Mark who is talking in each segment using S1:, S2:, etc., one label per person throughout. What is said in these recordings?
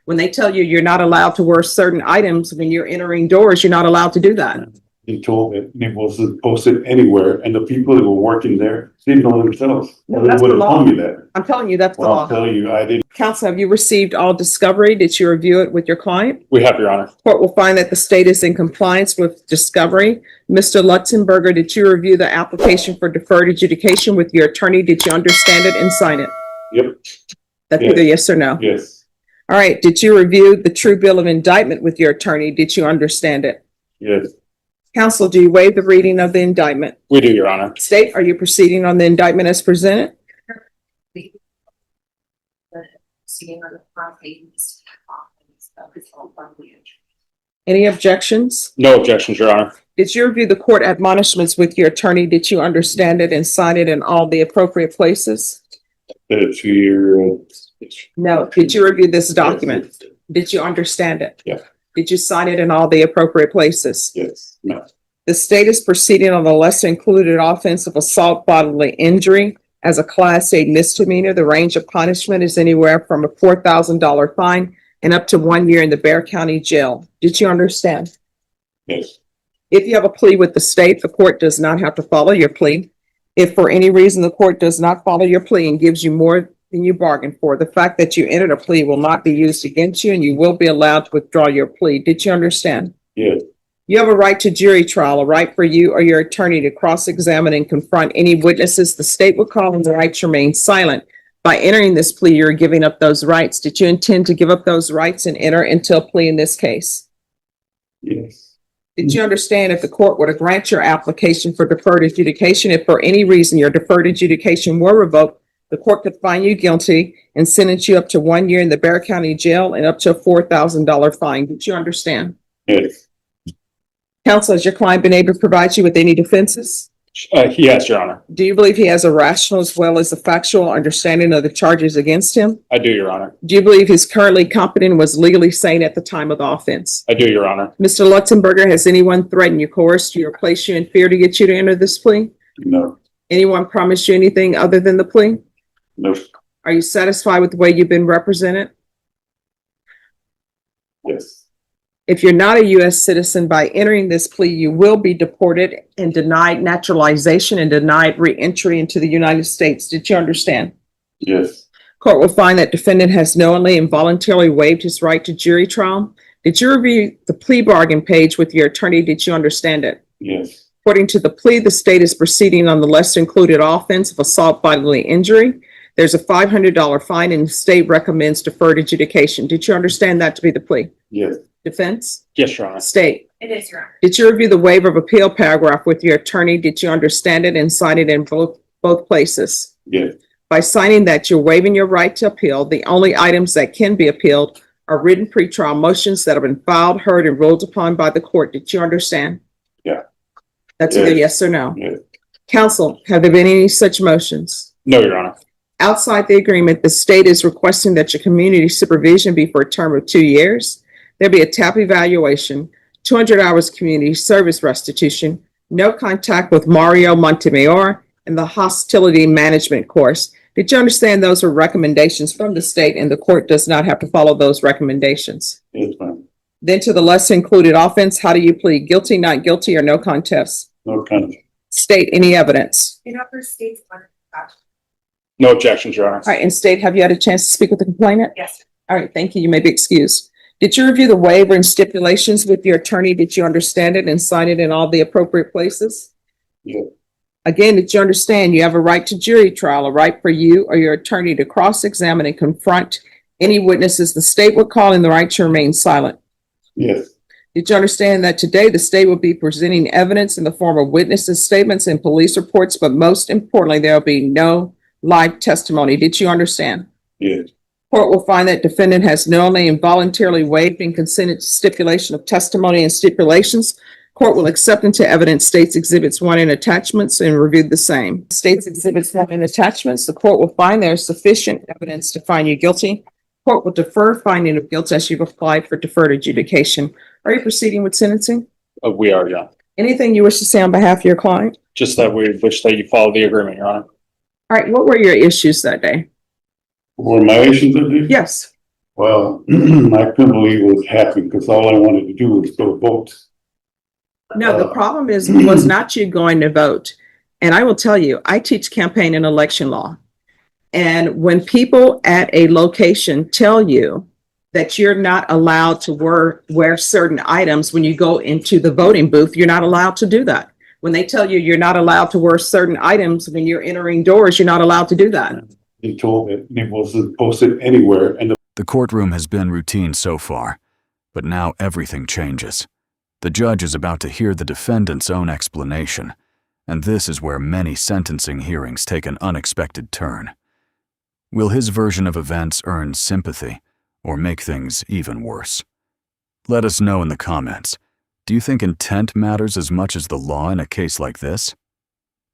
S1: When they tell you you're not allowed to wear certain items when you're entering doors, you're not allowed to do that.
S2: He told me it wasn't posted anywhere, and the people that were working there didn't know themselves.
S1: No,
S2: They
S1: that's the
S2: wouldn't
S1: law.
S2: tell me that.
S1: I'm telling you, that's the
S2: Well, I'll
S1: law.
S2: tell you, I didn't.
S1: Counsel, have you received all discovery? Did you review it with your client?
S3: We have, Your Honor.
S1: Court will find that the state is in compliance with discovery. Mr. Lutzenberger, did you review the application for deferred adjudication with your attorney? Did you understand it and sign it?
S2: Yep,
S1: That's
S2: Yes.
S1: either yes or no.
S2: yes,
S1: All right. Did you review the true bill of indictment with your attorney? Did you understand it?
S2: yes,
S1: Counsel, do you waive the reading of the indictment?
S3: We do, Your Honor.
S1: State, are you proceeding on the indictment as presented?
S4: Proceeding on the front page.
S1: Any objections?
S3: No objections, Your Honor.
S1: Did you review the court admonishments with your attorney? Did you understand it and sign it in all the appropriate places?
S2: the 2 year.
S1: No. Did you review this document? Did you understand it?
S2: Yeah.
S1: Did you sign it in all the appropriate places?
S2: Yes, no,
S1: The state is proceeding on the lesser included offense of assault bodily injury as a class A misdemeanor. The range of punishment is anywhere from a $4,000 fine and up to 1 year in the Bexar County Jail. Did you understand?
S2: yes,
S1: If you have a plea with the state, the court does not have to follow your plea. If for any reason the court does not follow your plea and gives you more than you bargained for, the fact that you entered a plea will not be used against you and you will be allowed to withdraw your plea. Did you understand?
S2: yes,
S1: You have a right to jury trial, a right for you or your attorney to cross-examine and confront any witnesses the state will call and the right to remain silent. By entering this plea, you're giving up those rights. Did you intend to give up those rights and enter into a plea in this case?
S2: yes,
S1: Did you understand if the court were to grant your application for deferred adjudication, if for any reason your deferred adjudication were revoked, the court could find you guilty and sentence you up to 1 year in the Bexar County Jail and up to a $4,000 fine? Did you understand?
S2: yes,
S1: Counsel, has your client been able to provide you with any defenses?
S3: Yes, Your Honor.
S1: Do you believe he has a rational as well as a factual understanding of the charges against him?
S3: I do, Your Honor.
S1: Do you believe he's currently competent and was legally sane at the time of the offense?
S3: I do, Your Honor.
S1: Mr. Lutzenberger, has anyone threatened you, coerced you, or placed you in fear to get you to enter this plea?
S2: no,
S1: Anyone promised you anything other than the plea?
S2: no,
S1: Are you satisfied with the way you've been represented?
S2: yes,
S1: If you're not a U.S. citizen, by entering this plea, you will be deported and denied naturalization and denied re-entry into the United States. Did you understand?
S2: yes,
S1: Court will find that defendant has knowingly and voluntarily waived his right to jury trial. Did you review the plea bargain page with your attorney? Did you understand it?
S2: yes,
S1: According to the plea, the state is proceeding on the lesser included offense of assault bodily injury. There's a $500 fine and the state recommends deferred adjudication. Did you understand that to be the plea?
S2: yes,
S1: Defense?
S3: Yes, Your Honor.
S1: State.
S4: It is, Your Honor.
S1: Did you review the waiver of appeal paragraph with your attorney? Did you understand it and sign it in both places?
S2: yes,
S1: By signing that, you're waiving your right to appeal. The only items that can be appealed are written pretrial motions that have been filed, heard, and ruled upon by the court. Did you understand?
S2: Yeah.
S1: That's either
S2: Yes.
S1: yes or no.
S2: yes,
S1: Counsel, have there been any such motions?
S3: No, Your Honor.
S1: Outside the agreement, the state is requesting that your community supervision be for a term of 2 years. There be a TAP evaluation, 200 hours community service restitution, no contact with Mario Montemayor, and the hostility management course. Did you understand those are recommendations from the state and the court does not have to follow those recommendations?
S2: yes, ma'am,
S1: Then to the lesser included offense, how do you plead? Guilty, not guilty, or no contest?
S2: no contest,
S1: State, any evidence?
S4: In other states,
S3: No objections, Your Honor.
S1: All right, and state, have you had a chance to speak with the complainant?
S4: yes,
S1: All right, thank you. You may be excused. Did you review the waiver and stipulations with your attorney? Did you understand it and sign it in all the appropriate places?
S2: Yeah.
S1: Again, did you understand you have a right to jury trial, a right for you or your attorney to cross-examine and confront any witnesses the state would call and the right to remain silent?
S2: yes,
S1: Did you understand that today the state will be presenting evidence in the form of witnesses' statements and police reports, but most importantly, there will be no live testimony? Did you understand?
S2: yes,
S1: Court will find that defendant has knowingly and voluntarily waived and consented to stipulation of testimony and stipulations. Court will accept into evidence States Exhibits 1 and attachments and review the same. States Exhibits 1 and attachments, the court will find there is sufficient evidence to find you guilty. Court will defer finding of guilt as you've applied for deferred adjudication. Are you proceeding with sentencing?
S3: We are, yeah.
S1: Anything you wish to say on behalf of your client?
S3: Just that we wish that you follow the agreement, Your Honor.
S1: All right, what were your issues that day?
S2: for my issues, I did.
S1: Yes.
S2: Well, I couldn't believe what was happening because all I wanted to do was go vote.
S1: No, the problem was not you going to vote. And I will tell you, I teach campaign and election law. And when people at a location tell you that you're not allowed to wear certain items when you go into the voting booth, you're not allowed to do that. When they tell you you're not allowed to wear certain items when you're entering doors, you're not allowed to do that.
S2: They told it, and it wasn't posted anywhere, and
S5: The courtroom has been routine so far, but now everything changes. The judge is about to hear the defendant's own explanation, and this is where many sentencing hearings take an unexpected turn. Will his version of events earn sympathy or make things even worse? Let us know in the comments. Do you think intent matters as much as the law in a case like this?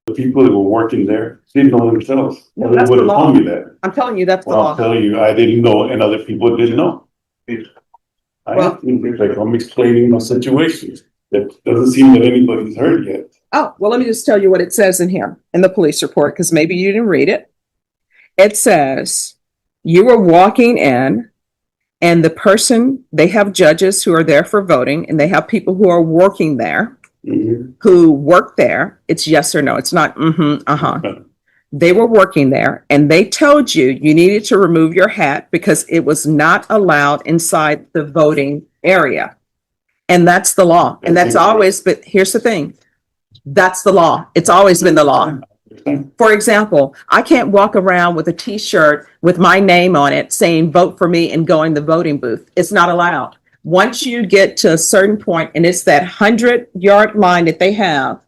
S2: the people that were working there didn't know themselves.
S1: No,
S2: They
S1: that's the
S2: would have
S1: law.
S2: told me that.
S1: I'm telling you, that's the
S2: Well, I'll
S1: law.
S2: tell you, I didn't know, and other people didn't know.
S1: Well-
S2: I'm explaining my situation. That doesn't seem that anybody's heard yet.
S1: Oh, well, let me just tell you what it says in here in the police report, because maybe you didn't read it. It says you were walking in and the person, they have judges who are there for voting and they have people who are working there,
S2: Mhm.
S1: who work there. It's yes or no. It's not, They were working there and they told you you needed to remove your hat because it was not allowed inside the voting area. And that's the law. And that's always, but here's the thing. That's the law. It's always been the law. For example, I can't walk around with a t-shirt with my name on it saying vote for me and go in the voting booth. It's not allowed. Once you get to a certain point and it's that 100-yard line that they have,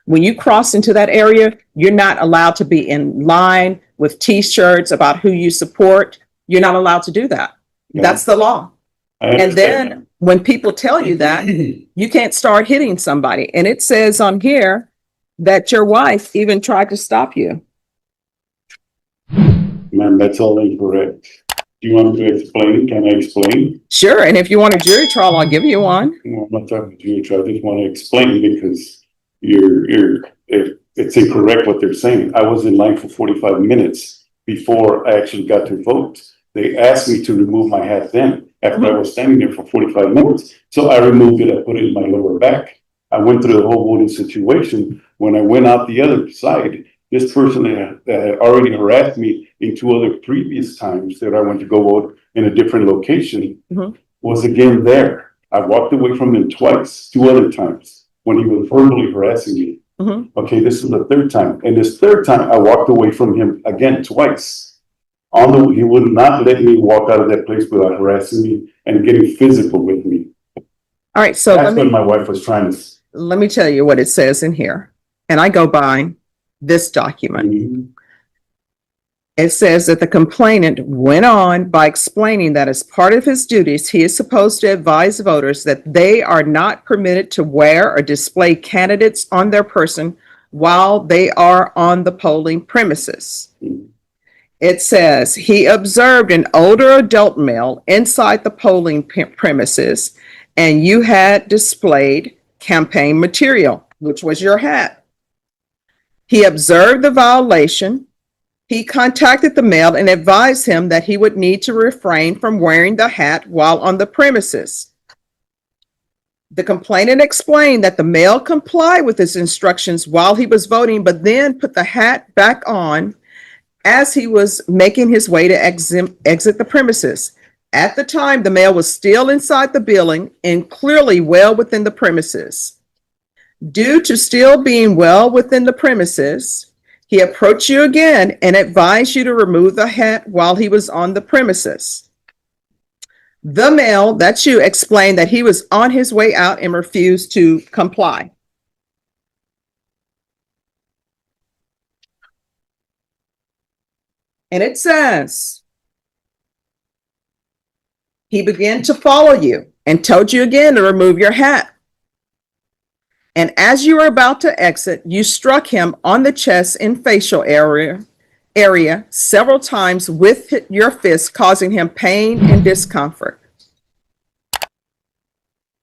S1: when you cross into that area, you're not allowed to be in line with t-shirts about who you support. You're not allowed to do that. That's the law. And then when people tell you that, you can't start hitting somebody. And it says on here that your wife even tried to stop you.
S2: Man, that's all incorrect. Do you want me to explain? Can I explain?
S1: Sure. And if you want a jury trial, I'll give you one.
S2: Well, I'm not talking to you, I just want to explain because it's incorrect what they're saying. I was in line for 45 minutes before I actually got to vote. They asked me to remove my hat then, after I was standing there for 45 minutes. So I removed it, I put it in my lower back. I went through the whole voting situation. When I went out the other side, this person that had already harassed me in 2 other previous times that I went to go vote in a different location was again there. I walked away from him twice, 2 other times, when he was verbally harassing me. Okay, this is the 3rd time. And this 3rd time, I walked away from him again twice. He would not let me walk out of that place without harassing me and getting physical with me.
S1: All right. So
S2: That's what my wife was trying to.
S1: let me tell you what it says in here. And I go by this document. It says that the complainant went on by explaining that as part of his duties, he is supposed to advise voters that they are not permitted to wear or display candidates on their person while they are on the polling premises. It says he observed an older adult male inside the polling premises and you had displayed campaign material, which was your hat. He observed the violation. He contacted the male and advised him that he would need to refrain from wearing the hat while on the premises. The complainant explained that the male complied with his instructions while he was voting, but then put the hat back on as he was making his way to exit the premises. At the time, the male was still inside the building and clearly well within the premises. Due to still being well within the premises, he approached you again and advised you to remove the hat while he was on the premises. The male, that's you, explained that he was on his way out and refused to comply. And it says, he began to follow you and told you again to remove your hat. And as you were about to exit, you struck him on the chest and facial area several times with your fist, causing him pain and discomfort.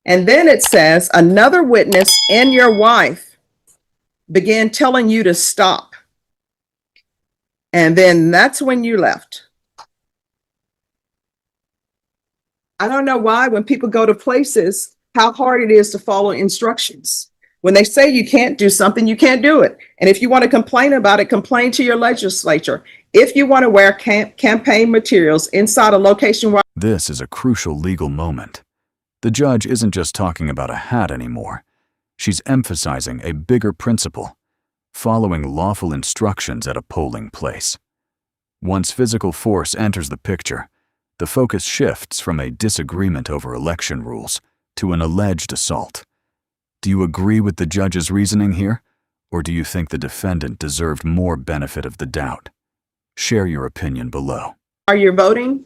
S1: And then it says, another witness and your wife began telling you to stop. And then that's when you left. I don't know why when people go to places, how hard it is to follow instructions. When they say you can't do something, you can't do it. And if you want to complain about it, complain to your legislature. If you want to wear campaign materials inside a location where
S5: This is a crucial legal moment. The judge isn't just talking about a hat anymore. She's emphasizing a bigger principle, following lawful instructions at a polling place. Once physical force enters the picture, the focus shifts from a disagreement over election rules to an alleged assault. Do you agree with the judge's reasoning here, or do you think the defendant deserved more benefit of the doubt? Share your opinion below.
S1: you're voting,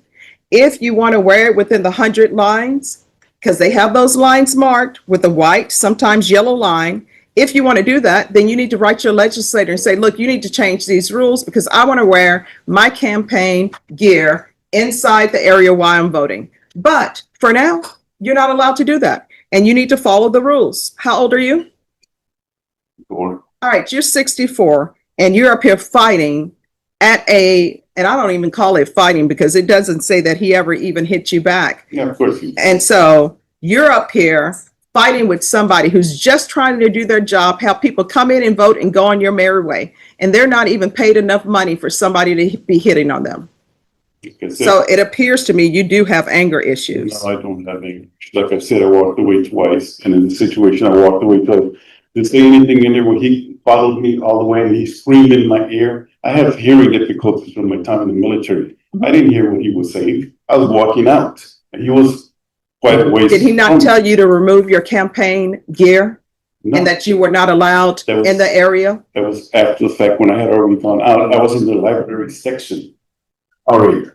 S1: if you want to wear it within the 100 lines, because they have those lines marked with a white, sometimes yellow line. If you want to do that, then you need to write your legislator and say, look, you need to change these rules because I want to wear my campaign gear inside the area while I'm voting. But for now, you're not allowed to do that. And you need to follow the rules. How old are you?
S2: Or
S1: All right, you're 64 and you're up here fighting at and I don't even call it fighting because it doesn't say that he ever even hit you back.
S2: yeah, of course.
S1: And so you're up here fighting with somebody who's just trying to do their job, help people come in and vote and go on your merry way. And they're not even paid enough money for somebody to be hitting on them. So it appears to me you do have anger issues.
S2: No, I don't have any. Like I said, I walked away twice, and in the situation, I walked away twice. Did say anything in there where he followed me all the way and he screamed in my ear? I have hearing difficulties from my time in the military. I didn't hear what he was saying. I was walking out, and he was quite a ways.
S1: Did he not tell you to remove your campaign gear
S2: No,
S1: and that you were not allowed
S2: That was-
S1: in the area?
S2: that was after the fact when I had already gone out. I was in the library section already.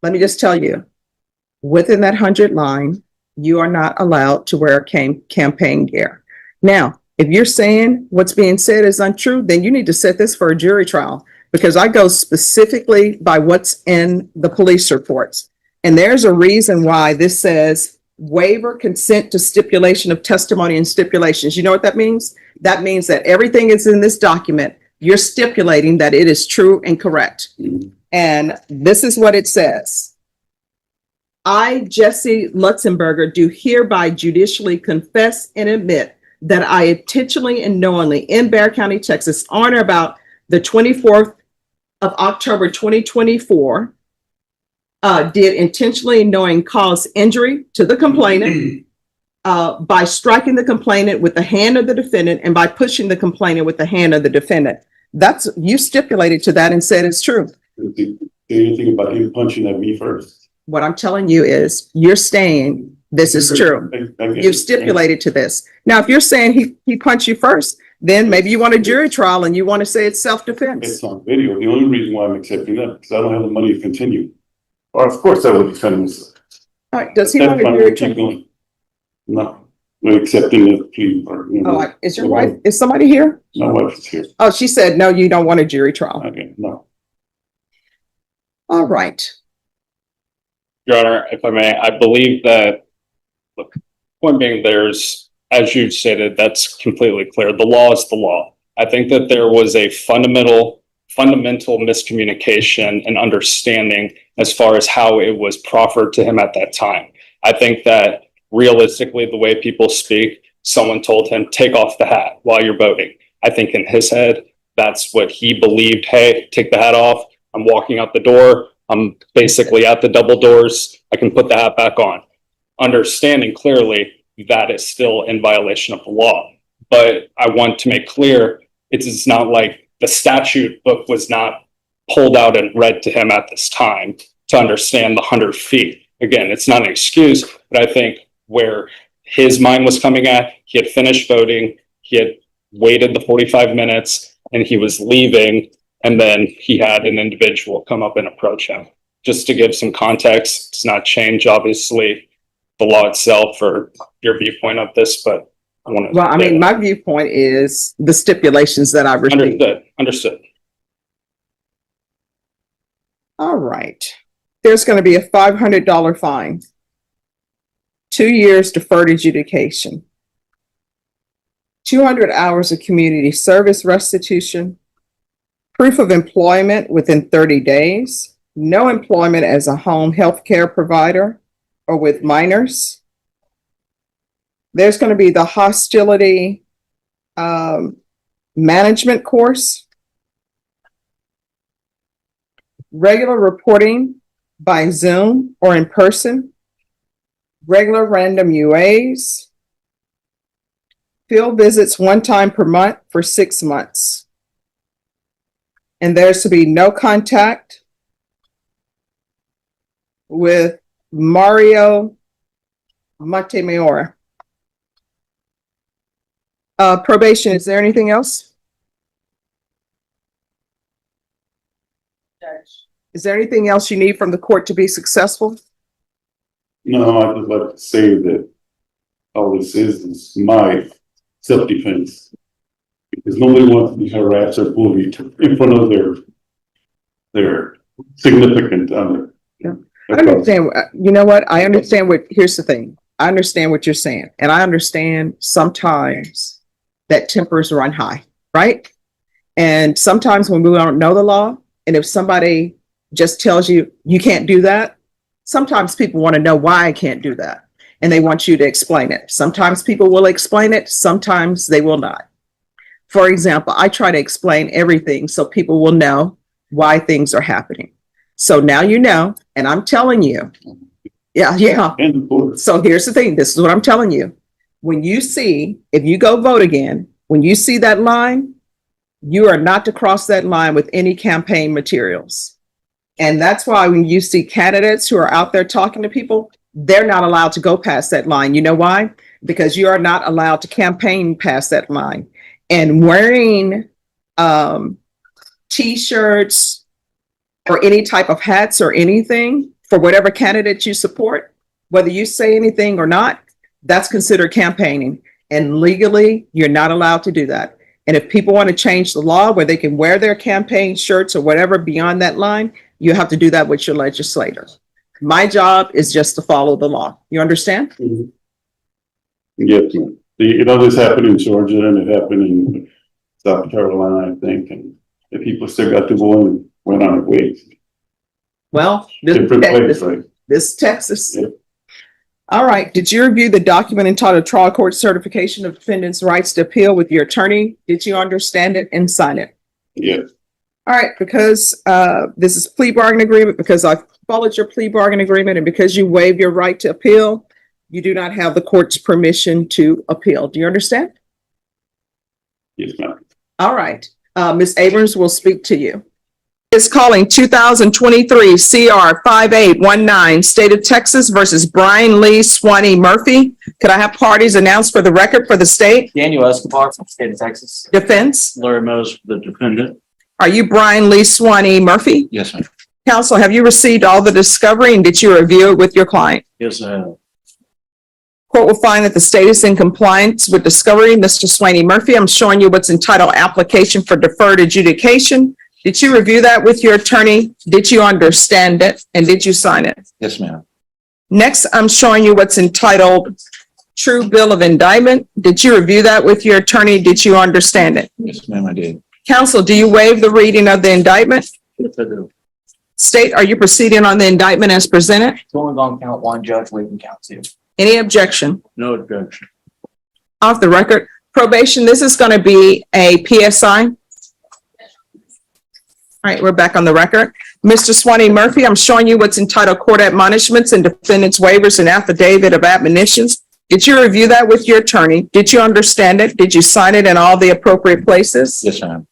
S1: Let me just tell you, within that 100 line, you are not allowed to wear campaign gear. Now, if you're saying what's being said is untrue, then you need to set this for a jury trial because I go specifically by what's in the police reports. And there's a reason why this says waiver consent to stipulation of testimony and stipulations. You know what that means? That means that everything is in this document. You're stipulating that it is true and correct. And this is what it says. I, Jesse Lutzenberger, do hereby judicially confess and admit that I intentionally and knowingly in Bexar County, Texas, on or about the 24th of October, 2024, did intentionally and knowing cause injury to the complainant by striking the complainant with the hand of the defendant and by pushing the complainant with the hand of the defendant. That's, you stipulated to that and said it's true.
S2: Say anything about him punching at me first.
S1: What I'm telling you is you're saying this is true.
S2: I get
S1: You've
S2: it.
S1: stipulated to this. Now, if you're saying he punched you first, then maybe you want a jury trial and you want to say it's self-defense.
S2: It's on video. The only reason why I'm accepting that because I don't have the money to continue. Or of course I would defend myself.
S1: All right, does he
S2: That's
S1: want a
S2: fine,
S1: jury
S2: we'll keep
S1: trial?
S2: going. No, we're accepting the plea.
S1: Oh, is your wife, is somebody here?
S2: My wife is here.
S1: Oh, she said, no, you don't want a jury trial.
S2: Okay, no.
S1: All right.
S3: Your Honor, if I may, I believe that, look, point being there's, as you stated, that's completely clear. The law is the law. I think that there was a fundamental miscommunication and understanding as far as how it was proffered to him at that time. I think that realistically, the way people speak, someone told him, take off the hat while you're voting. I think in his head, that's what he believed. Hey, take the hat off. I'm walking out the door. I'm basically at the double doors. I can put the hat back on. Understanding clearly that is still in violation of the law. But I want to make clear, it's not like the statute book was not pulled out and read to him at this time to understand the 100 feet. Again, it's not an excuse, but I think where his mind was coming at, he had finished voting, he had waited the 45 minutes, and he was leaving, and then he had an individual come up and approach him. Just to give some context, does not change, obviously, the law itself or your viewpoint of this, but I want to...
S1: Well, I mean, my viewpoint is the stipulations that I received.
S3: Understood.
S1: All right. There's going to be a $500 fine. 2 years deferred adjudication. 200 hours of community service restitution. Proof of employment within 30 days. No employment as a home health care provider. or with minors. There's going to be the hostility management course, regular reporting by Zoom or in person, regular random UAs, field visits one time per month for 6 months. And there's to be no contact with Mario Montemayor. Probation, is there anything else? Is there anything else you need from the court to be successful?
S2: No, I would like to say that all this is my self-defense. Because nobody wants to be harassed or bullied in front of their significant other.
S1: Yeah. I understand. You know what? I understand here's the thing. I understand what you're saying. And I understand sometimes that tempers run high, right? And sometimes when we don't know the law, and if somebody just tells you, you can't do that, sometimes people want to know why I can't do that. And they want you to explain it. Sometimes people will explain it. Sometimes they will not. For example, I try to explain everything so people will know why things are happening. So now you know, and I'm telling you, yeah. So here's the thing. This is what I'm telling you. When you see, if you go vote again, when you see that line, you are not to cross that line with any campaign materials. And that's why when you see candidates who are out there talking to people, they're not allowed to go past that line. You know why? Because you are not allowed to campaign past that line. And wearing T-shirts or any type of hats or anything for whatever candidate you support, whether you say anything or not, that's considered campaigning. And legally, you're not allowed to do that. And if people want to change the law where they can wear their campaign shirts or whatever beyond that line, you have to do that with your legislator. My job is just to follow the law. You understand?
S2: Mm-hmm. Yes, ma'am. This happened in Georgia and it happened in South Carolina, I think, and the people still got to go and went on their way.
S1: Well,
S2: Different ways, right?
S1: This Texas.
S2: Yep.
S1: All right. Did you review the document entitled Trial Court Certification of Defendant's Rights to Appeal with your attorney? Did you understand it and sign it?
S2: Yes.
S1: All right. Because this is plea bargain agreement, because I followed your plea bargain agreement, and because you waive your right to appeal, you do not have the court's permission to appeal. Do you understand?
S2: Yes, ma'am.
S1: All right. Ms. Abrams will speak to you. Is calling 2023 CR 5819, State of Texas versus Brian Lee Swanee Murphy. Could I have parties announced for the record for the state?
S6: Daniel Escobar from the state of Texas.
S1: Defense.
S6: Larry Mose for the defendant.
S1: Are you Brian Lee Swanee Murphy?
S6: Yes, ma'am.
S1: Counsel, have you received all the discovery and did you review it with your client?
S6: Yes, I have.
S1: Court will find that the state is in compliance with discovery. Mr. Swanee Murphy, I'm showing you what's entitled Application for Deferred Adjudication. Did you review that with your attorney? Did you understand it? And did you sign it?
S6: Yes, ma'am.
S1: Next, I'm showing you what's entitled True Bill of Indictment. Did you review that with your attorney? Did you understand it?
S6: Yes, ma'am, I did.
S1: Counsel, do you waive the reading of the indictment?
S6: Yes, I do.
S1: State, are you proceeding on the indictment as presented?
S6: It's only on count one, judge, waiving count two.
S1: Any objection?
S6: No objection.
S1: Off the record. Probation, this is going to be a PSI. All right, we're back on the record. Mr. Swanee Murphy, I'm showing you what's entitled Court Admonishments and Defendant's Waivers and Affidavit of Admonitions. Did you review that with your attorney? Did you understand it? Did you sign it in all the appropriate places?
S6: Yes, ma'am.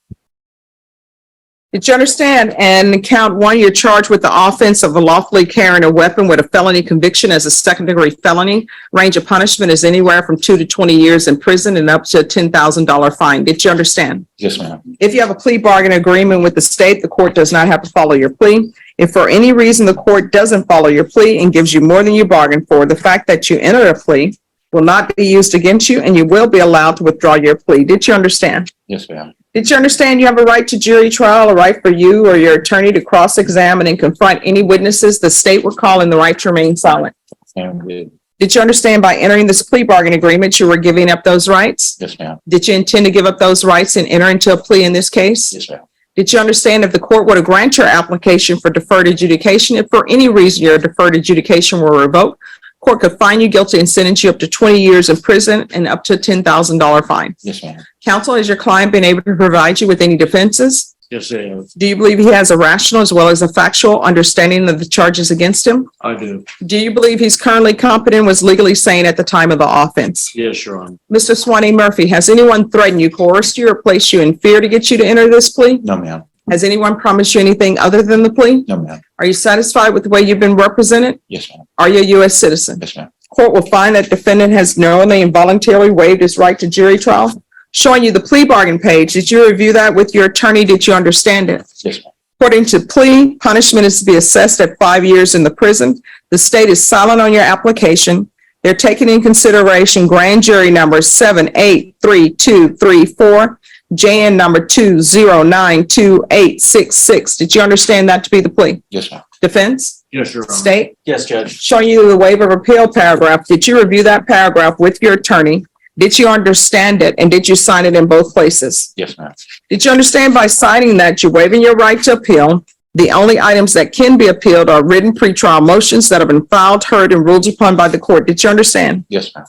S1: Did you understand? And count one, you're charged with the offense of lawfully carrying a weapon with a felony conviction as a second-degree felony. Range of punishment is anywhere from 2 to 20 years in prison and up to a $10,000 fine. Did you understand?
S6: Yes, ma'am.
S1: If you have a plea bargain agreement with the state, the court does not have to follow your plea. If for any reason the court doesn't follow your plea and gives you more than you bargained for, the fact that you entered a plea will not be used against you and you will be allowed to withdraw your plea. Did you understand?
S6: Yes, ma'am.
S1: Did you understand you have a right to jury trial, a right for you or your attorney to cross-examine and confront any witnesses the state would call in the right to remain silent?
S6: Ma'am, I did.
S1: Did you understand by entering this plea bargain agreement, you were giving up those rights?
S6: Yes, ma'am.
S1: Did you intend to give up those rights and enter into a plea in this case?
S6: Yes, ma'am.
S1: Did you understand if the court were to grant your application for deferred adjudication, if for any reason your deferred adjudication were revoked, Court could find you guilty and sentence you up to 20 years in prison and up to a $10,000 fine.
S6: Yes, ma'am.
S1: Counsel, has your client been able to provide you with any defenses?
S6: Yes, I have.
S1: Do you believe he has a rational as well as a factual understanding of the charges against him?
S6: I do.
S1: Do you believe he's currently competent and was legally sane at the time of the offense?
S6: Yes, Your Honor.
S1: Mr. Swanee Murphy, has anyone threatened you, coerced you, or placed you in fear to get you to enter this plea?
S6: No, ma'am.
S1: Has anyone promised you anything other than the plea?
S6: No, ma'am.
S1: Are you satisfied with the way you've been represented?
S6: Yes, ma'am.
S1: Are you a U.S. citizen?
S6: Yes, ma'am.
S1: Court will find that defendant has knowingly and voluntarily waived his right to jury trial. Showing you the plea bargain page. Did you review that with your attorney? Did you understand it?
S6: Yes, ma'am.
S1: According to plea, punishment is to be assessed at 5 years in the prison. The state is silent on your application. They're taking in consideration grand jury numbers 783234, JN number 2092866. Did you understand that to be the plea?
S6: Yes, ma'am.
S1: Defense?
S6: Yes, Your Honor.
S1: State?
S6: Yes, Judge.
S1: Showing you the waiver of appeal paragraph. Did you review that paragraph with your attorney? Did you understand it? And did you sign it in both places?
S6: Yes, ma'am.
S1: Did you understand by signing that you're waiving your right to appeal? The only items that can be appealed are written pretrial motions that have been filed, heard, and ruled upon by the court. Did you understand?
S6: Yes, ma'am.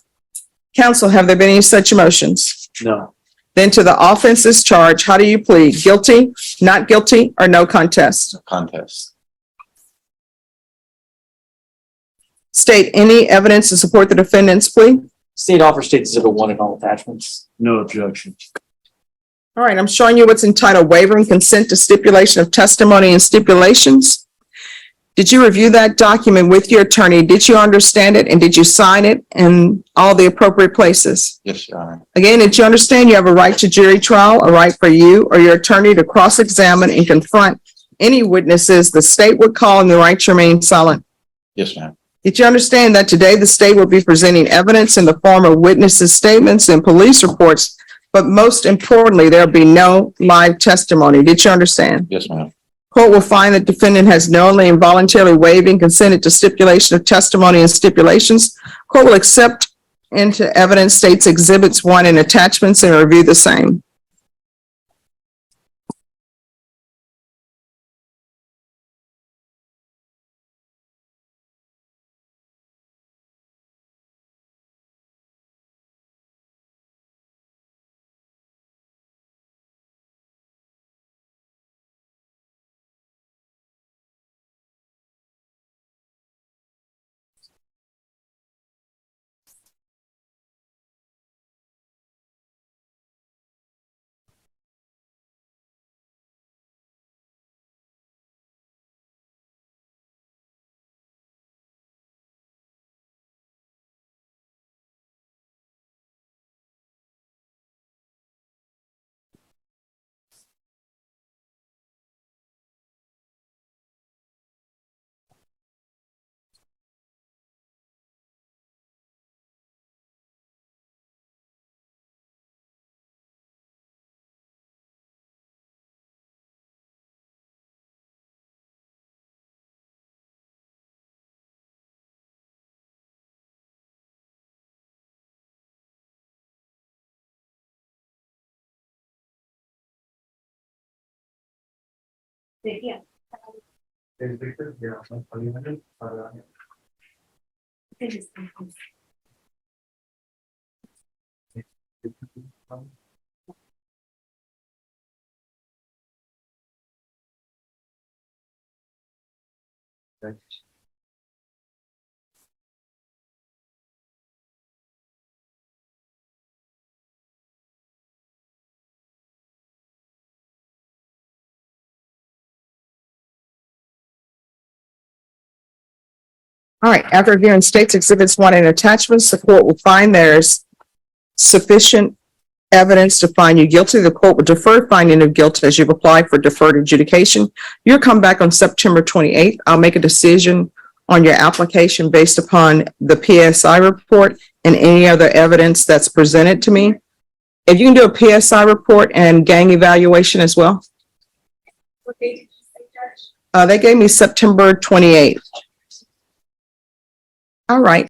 S1: Counsel, have there been any such motions?
S6: No.
S1: Then to the offenses charged, how do you plead? Guilty, not guilty, or no contest?
S6: No contest.
S1: State any evidence to support the defendant's plea.
S6: State offer states exhibit 1 in all attachments. No objection.
S1: All right, I'm showing you what's entitled waiver and consent to stipulation of testimony and stipulations. Did you review that document with your attorney? Did you understand it? And did you sign it in all the appropriate places?
S6: Yes, Your Honor.
S1: Again, did you understand you have a right to jury trial, a right for you or your attorney to cross-examine and confront any witnesses the state would call and the right to remain silent?
S6: Yes, ma'am.
S1: Did you understand that today the state will be presenting evidence in the form of witnesses' statements and police reports, but most importantly, there'll be no live testimony? Did you understand?
S6: Yes, ma'am.
S1: Court will find that defendant has knowingly and voluntarily waived and consented to stipulation of testimony and stipulations. Court will accept into evidence states exhibits 1 and attachments and review the same.
S4: Yeah.
S1: All right, after reviewing states exhibits 1 and attachments, the court will find there's sufficient evidence to find you guilty. The court will defer finding of guilt as you've applied for deferred adjudication. You'll come back on September 28th. I'll make a decision on your application based upon the PSI report and any other evidence that's presented to me. If you can do a PSI report and gang evaluation as well.
S4: What date did you say, Judge?
S1: They gave me September 28th. All right.